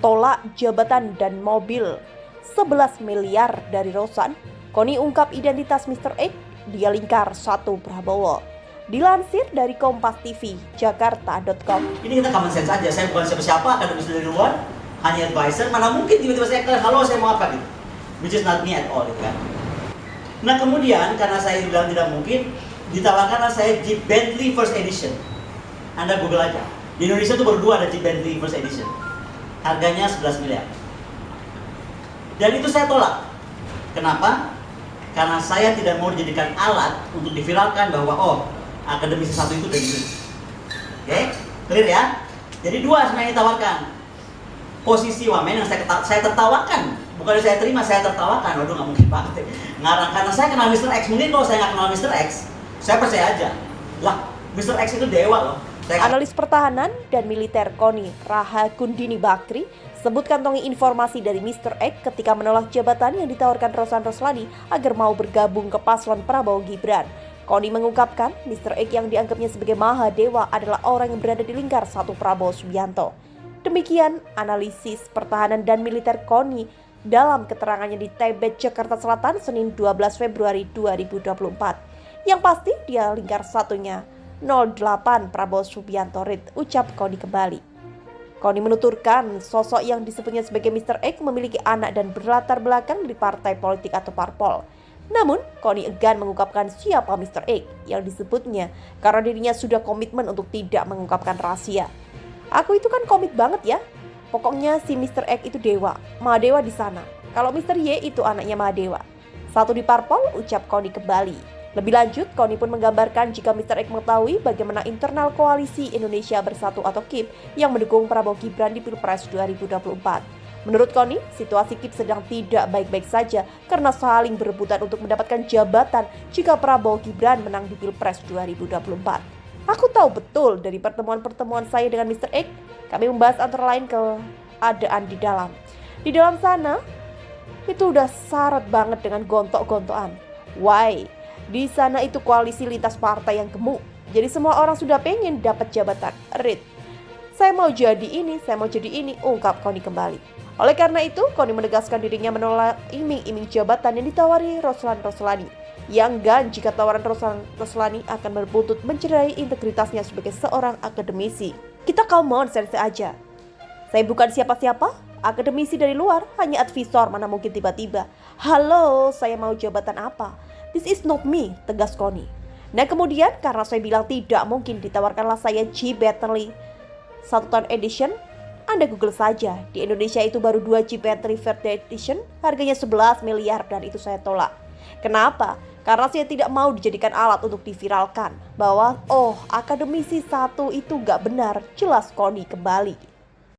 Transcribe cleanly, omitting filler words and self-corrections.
tolak jabatan dan mobil 11 miliar dari Rosan. Koni ungkap identitas Mr. X, dia lingkar satu Prabowo. Dilansir dari Kompas TV, Jakarta.com. Ini kita common sense aja, saya bukan siapa-siapa, akademis dari luar, hanya advisor, mana mungkin tiba-tiba saya halo saya mau apa gitu. Which is not me at all, gitu kan. Nah kemudian, karena saya bilang tidak mungkin, ditawarkanlah saya Jeep Bentley First Edition. Anda Google aja. Di Indonesia itu baru 2 ada Jeep Bentley First Edition. Harganya 11 miliar. Dan itu saya tolak. Kenapa? Karena saya tidak mau dijadikan alat untuk diviralkan bahwa akademisi satu itu dari ini. Oke, clear ya? Jadi 2 sebenarnya ditawarkan. Posisi wamen yang saya tertawakan, bukan saya terima, saya tertawakan. Waduh, nggak mungkin banget. Ngarang karena saya kenal Mr. X. Mungkin kalau saya nggak kenal Mr. X, saya percaya aja. Lah, Mr. X itu dewa loh. Analis pertahanan dan militer Koni Rahakundini Bakri sebut kantongi informasi dari Mr. X ketika menolak jabatan yang ditawarkan Rosan Roslani agar mau bergabung ke paslon Prabowo Gibran. Koni mengungkapkan Mr. X yang dianggapnya sebagai Mahadewa adalah orang yang berada di lingkar satu Prabowo Subianto. Demikian analisis pertahanan dan militer Koni dalam keterangannya di Tebet, Jakarta Selatan, Senin 12 Februari 2024. Yang pasti dia lingkar satunya 08 Prabowo Subianto Rit, ucap Koni kembali. Koni menuturkan sosok yang disebutnya sebagai Mr. X memiliki anak dan berlatar belakang dari partai politik atau parpol. Namun, Koni enggan mengungkapkan siapa Mr. X yang disebutnya karena dirinya sudah komitmen untuk tidak mengungkapkan rahasia. Aku itu kan komit banget ya. Pokoknya si Mr. X itu dewa, Mahadewa di sana. Kalau Mr. Y itu anaknya Mahadewa. Satu di parpol, ucap Koni kembali. Lebih lanjut, Koni pun menggambarkan jika Mr. X mengetahui bagaimana internal koalisi Indonesia Bersatu atau KIP yang mendukung Prabowo Gibran di Pilpres 2024. Menurut Koni, situasi KIP sedang tidak baik-baik saja karena saling berebutan untuk mendapatkan jabatan jika Prabowo Gibran menang di Pilpres 2024. Aku tahu betul dari pertemuan-pertemuan saya dengan Mr. X, kami membahas antara lain keadaan di dalam. Di dalam sana, itu udah syarat banget dengan gontok-gontokan. Why? Di sana itu koalisi lintas partai yang gemuk. Jadi semua orang sudah pengen dapat jabatan. Rit, saya mau jadi ini, saya mau jadi ini, ungkap Koni kembali. Oleh karena itu, Koni menegaskan dirinya menolak iming-iming jabatan yang ditawari Rosan Roslani. Yang enggan jika tawaran Rosan Roslani akan berbuntut mencederai integritasnya sebagai seorang akademisi. Kita common sense aja. Saya bukan siapa-siapa, akademisi dari luar, hanya advisor, mana mungkin tiba-tiba. Halo, saya mau jabatan apa? This is not me, tegas Koni. Nah kemudian karena saya bilang tidak mungkin ditawarkanlah saya Jeep Bentley 1 tahun edition, Anda Google saja. Di Indonesia itu baru 2 Jeep Bentley First Edition, harganya 11 miliar dan itu saya tolak. Kenapa? Karena saya tidak mau dijadikan alat untuk diviralkan bahwa akademisi satu itu gak benar, jelas Koni kembali.